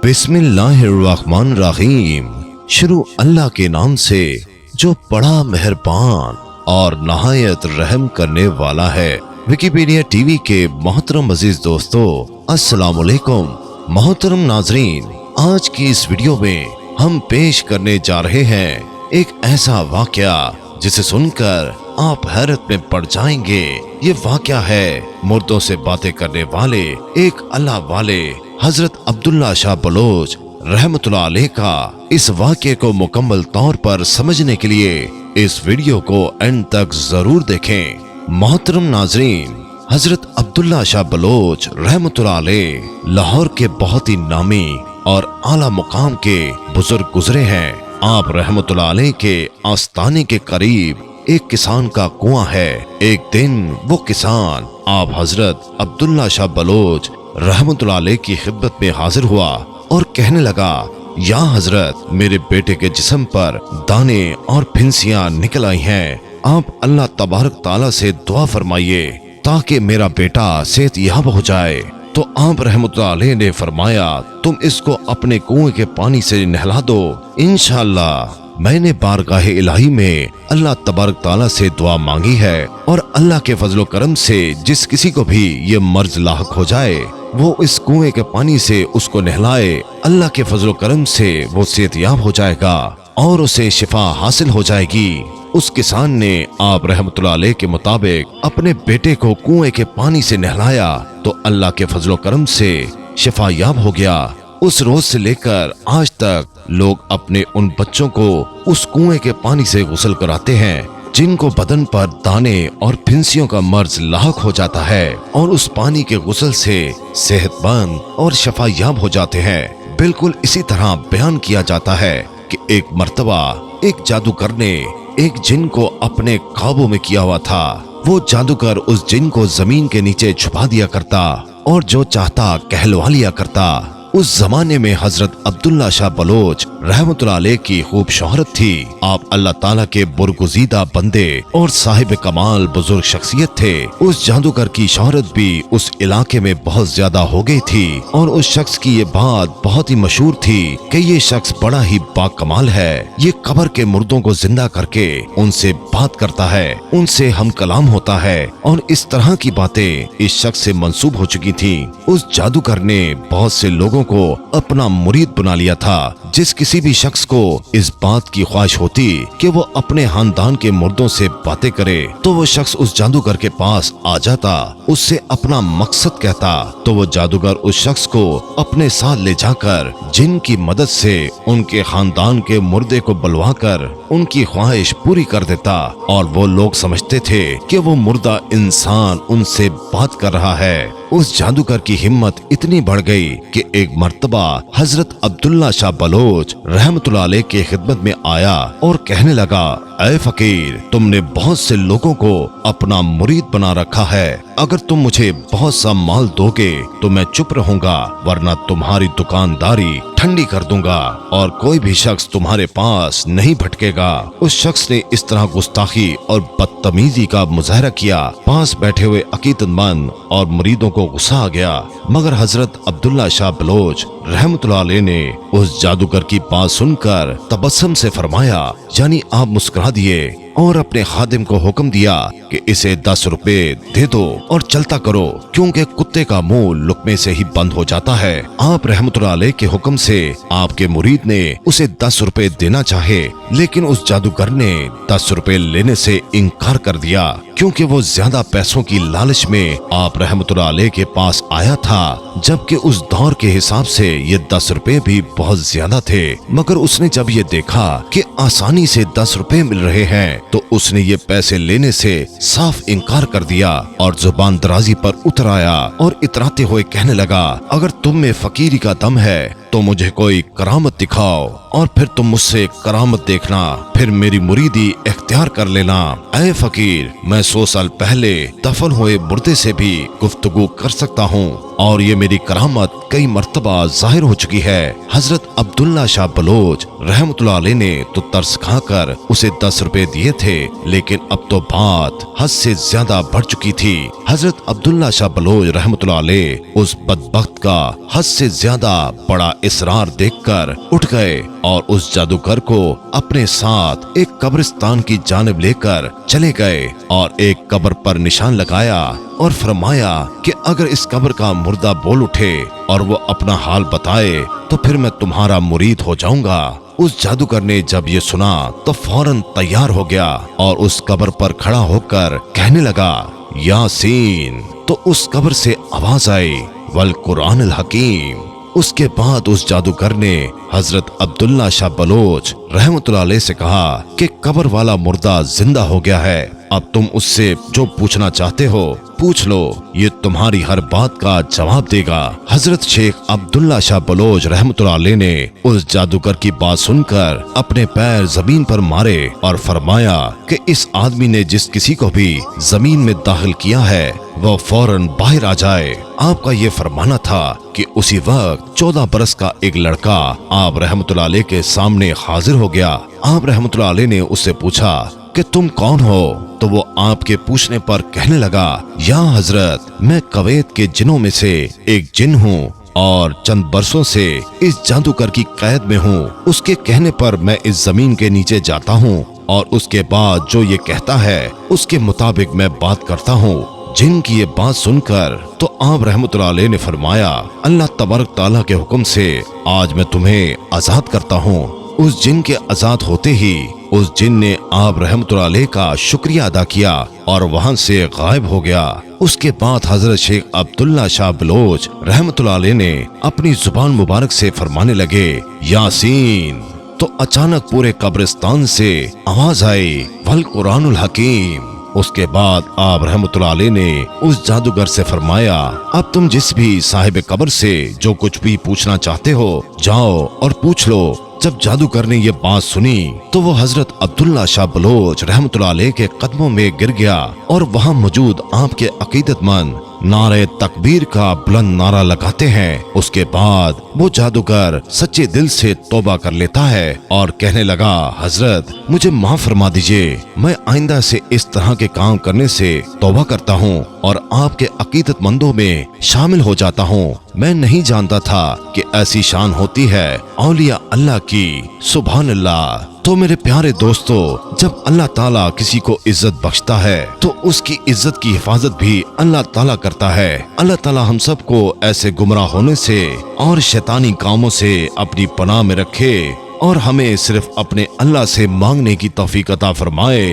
बिस्मिल्लाहिर्रहमानिर्रहीम। शुरू अल्लाह के नाम से जो बड़ा मेहरबान और नहायत रहम करने वाला है। विकिपीडिया टीवी के मोहतरम अजीज दोस्तों, अस्सलाम वालेकुम। मोहतरम नाजरीन, आज की इस वीडियो में हम पेश करने जा रहे हैं एक ऐसा वाकया जिसे सुनकर आप हैरत में पड़ जाएंगे। ये वाकया है मुर्दों से बातें करने वाले एक अल्लाह वाले हजरत अब्दुल्ला शाह बलोच रहमतुल्लाह अलैह का। इस वाकये को मुकम्मल तौर पर समझने के लिए इस वीडियो को एंड तक जरूर देखें। मोहतरम नाजरीन, हजरत अब्दुल्ला शाह बलोच रहमतुल्लाह अलैह लाहौर के बहुत ही नामी और आला मुकाम के बुजुर्ग गुजरे हैं। आप रहमतुल्लाह अलैह के आस्ताने के करीब एक किसान का कुआं है। एक दिन वो किसान आप हजरत अब्दुल्ला शाह बलोच रहमतुल्लाह अलैह की खिदमत में हाजिर हुआ और कहने लगा, या हजरत, मेरे बेटे के जिस्म पर दाने और फिंसियां निकल आई हैं। आप अल्लाह तबारक ताला से दुआ फरमाइए ताकि मेरा बेटा सेहतयाब हो जाए। तो आप रहमतुल्लाह अलैह ने फरमाया, तुम इसको अपने कुएं के पानी से नहला दो, इंशाअल्लाह। मैंने बारगाह इलाही में अल्लाह तबारक ताला से दुआ मांगी है और अल्लाह के फजलो करम से जिस किसी को भी ये मर्ज लाहक हो जाए वो इस कुएं के पानी से उसको नहलाए, अल्लाह के फजलो करम से वो सेहतयाब हो जाएगा और उसे शिफा हासिल हो जाएगी। उस किसान ने आप रहमतुल्लाह अलैह के मुताबिक अपने बेटे को कुएं के पानी से नहलाया तो अल्लाह के फजलो करम से शिफा याब हो गया। उस रोज से लेकर आज तक लोग अपने उन बच्चों को उस कुएं के पानी से गुस्ल कराते हैं जिनको बदन पर दाने और फिंसियों का मर्ज लाहक हो जाता है और उस पानी के गुस्ल से सेहतमंद और शफायाब हो जाते हैं। बिल्कुल इसी तरह बयान किया जाता है कि एक मर्तबा एक जादूगर ने एक जिन को अपने काबू में किया हुआ था। वो जादूगर उस जिन को जमीन के नीचे छुपा दिया करता और जो चाहता कहलवा लिया करता। उस जमाने में हजरत अब्दुल्ला शाह बलोच रहमतुल्लाह अलैह की खूब शोहरत थी। आप अल्लाह ताला के बुरगुज़ीदा बंदे और साहिब कमाल बुजुर्ग शख्सियत थे। उस जादूगर की शोहरत भी उस इलाके में बहुत ज्यादा हो गई थी और उस शख्स की ये बात बहुत ही मशहूर थी कि ये शख्स बड़ा ही बाकमाल है। ये कब्र के मुर्दों को जिंदा करके उनसे बात करता है, उनसे हम कलाम होता है और इस तरह की बातें इस शख्स से मंसूब हो चुकी थी। उस जादूगर ने बहुत से लोगों को अपना मुरीद बना लिया था। जिस किसी भी शख्स को इस बात की ख्वाहिश होती कि वो अपने खानदान के मुर्दों से बातें करे तो वो शख्स उस जादूगर के पास आ जाता, उससे अपना मकसद कहता तो वो जादूगर उस शख्स को अपने साथ ले जाकर जिन की मदद से उनके खानदान के मुर्दे को बुलवाकर उनकी ख्वाहिश पूरी कर देता और वो लोग समझते थे कि वो मुर्दा इंसान उनसे बात कर रहा है। उस जादूगर की हिम्मत इतनी बढ़ गई कि एक मर्तबा हजरत अब्दुल्ला शाह बलोच रहमतुल्लाह अलैह की खिदमत में आया और कहने लगा, ऐ फकीर, तुमने बहुत से लोगों को अपना मुरीद बना रखा है। अगर तुम मुझे बहुत सा माल दोगे तो मैं चुप रहूंगा, वरना तुम्हारी दुकानदारी ठंडी कर दूंगा और कोई भी शख्स तुम्हारे पास नहीं भटकेगा। उस शख्स ने इस तरह गुस्ताखी और बदतमीजी का मुजाहरा किया। पास बैठे हुए अकीदतमंद और मुरीदों को गुस्सा आ गया, मगर हजरत अब्दुल्ला शाह बलोच रहमतुल्लाह अलैह ने उस जादूगर की बात सुनकर तबस्सुम से फरमाया, यानी आप मुस्कुरा दिए और अपने खादिम को हुक्म दिया कि इसे 10 रुपए दे दो और चलता करो, क्योंकि कुत्ते का मुंह लुकमे से ही बंद हो जाता है। आप रहमतुल्लाह अलैह के हुक्म से आपके मुरीद ने उसे 10 रुपए देना चाहे, लेकिन उस जादूगर ने 10 रुपए लेने से इनकार कर दिया, क्योंकि वो ज्यादा पैसों की लालच में आप रहमतुल्लाह अलैह के पास आया था, जबकि उस दौर के हिसाब से ये 10 रुपए भी बहुत ज्यादा थे। मगर उसने जब ये देखा कि आसानी से 10 रुपए मिल रहे हैं तो उसने ये पैसे लेने से साफ इनकार कर दिया और जुबान दराजी पर उतर आया और इतराते हुए कहने लगा, अगर तुम में फकीरी का दम है तो मुझे कोई करामत दिखाओ और फिर तुम मुझसे करामत देखना, फिर मेरी मुरीदी इख्तियार कर लेना। ऐ फकीर, मैं 100 साल पहले दफन हुए मुर्दे से भी गुफ्तगू कर सकता हूँ और ये मेरी करामत कई मर्तबा जाहिर हो चुकी है। हजरत अब्दुल्ला शाह बलोच रहमतुल्लाह अलैह ने तो तरस खाकर उसे 10 रुपए दिए थे, लेकिन अब तो बात हद से ज्यादा बढ़ चुकी थी। हजरत अब्दुल्ला शाह बलोच रहमतुल्लाह अलैह उस बदबख्त का हद से ज्यादा बड़ा इसरार देखकर उठ गए और उस जादूगर को अपने साथ एक कब्रिस्तान की जानिब लेकर चले गए और एक कब्र पर निशान लगाया और फरमाया कि अगर इस कब्र का मुर्दा बोल उठे और वो अपना हाल बताए तो फिर मैं तुम्हारा मुरीद हो जाऊंगा। उस जादूगर ने जब ये सुना तो फौरन तैयार हो गया और उस कब्र पर खड़ा होकर कहने लगा, यासीन। तो उस कब्र से आवाज आई, वल कुरानिल हकीम। उसके बाद उस जादूगर ने हजरत अब्दुल्ला शाह बलोच रहमतुल्लाह अलैह से कहा कि कब्र वाला मुर्दा जिंदा हो गया है, अब तुम उससे जो पूछना चाहते हो पूछ लो, ये तुम्हारी हर बात का जवाब देगा। हजरत शेख अब्दुल्ला शाह बलोच रहमतुल्लाह अलैह ने उस जादूगर की बात सुनकर अपने पैर जमीन पर मारे और फरमाया कि इस आदमी ने जिस किसी को भी जमीन में दाखिल किया है वह फौरन बाहर आ जाए। आपका ये फरमाना था कि उसी वक्त 14 बरस का एक लड़का आप रहमतुल्लाह अलैह के सामने हाजिर हो गया। आप रहमतुल्लाह अलैह ने उससे पूछा कि तुम कौन हो? तो वो आपके पूछने पर कहने लगा, या हजरत, मैं कवैत के जिनों में से एक जिन हूँ और चंद बरसों से इस जादूगर की कैद में हूँ। उसके कहने पर मैं इस जमीन के नीचे जाता हूँ और उसके बाद जो ये कहता है उसके मुताबिक मैं बात करता हूँ। जिन की ये बात सुनकर तो आप रहमतुल्लाह अलैह ने फरमाया, अल्लाह तबारक ताला के हुक्म से आज मैं तुम्हें आजाद करता हूँ। उस जिन के आजाद होते ही उस जिन ने आप रहमतुल्लाह अलैह का शुक्रिया अदा किया और वहां से गायब हो गया। उसके बाद हजरत शेख अब्दुल्ला शाह बलोच रहमतुल्लाह अलैह ने अपनी जुबान मुबारक से फरमाने लगे, यासीन। तो अचानक पूरे कब्रिस्तान से आवाज आई, वल कुरानुल हकीम। उसके बाद आप रहमतुल्लाह अलैह ने उस जादूगर से फरमाया, अब तुम जिस भी साहिब कब्र से जो कुछ भी पूछना चाहते हो जाओ और पूछ लो। जब जादूगर ने ये बात सुनी तो वो हजरत अब्दुल्ला शाह बलोच रहमतुल्लाह अलैह के कदमों में गिर गया और वहाँ मौजूद आपके अकीदतमंद नारे तकबीर का बुलंद नारा लगाते हैं। उसके बाद वो जादूगर सच्चे दिल से तौबा कर लेता है और कहने लगा, हजरत मुझे माफ फरमा दीजिए, मैं आइंदा से इस तरह के काम करने से तौबा करता हूँ और आपके अकीदतमंदों में शामिल हो जाता हूँ। मैं नहीं जानता था कि ऐसी शान होती है औलिया अल्लाह की। सुभान अल्लाह। तो मेरे प्यारे दोस्तों, जब अल्लाह ताला किसी को इज्जत बख्शता है तो उसकी इज्जत की हिफाजत भी अल्लाह ताला करता है। अल्लाह ताला हम सबको ऐसे गुमराह होने से और शैतानी कामों से अपनी पनाह में रखे और हमें सिर्फ अपने अल्लाह से मांगने की तौफीक अता फरमाए।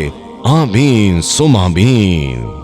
आमीन सुम आमीन।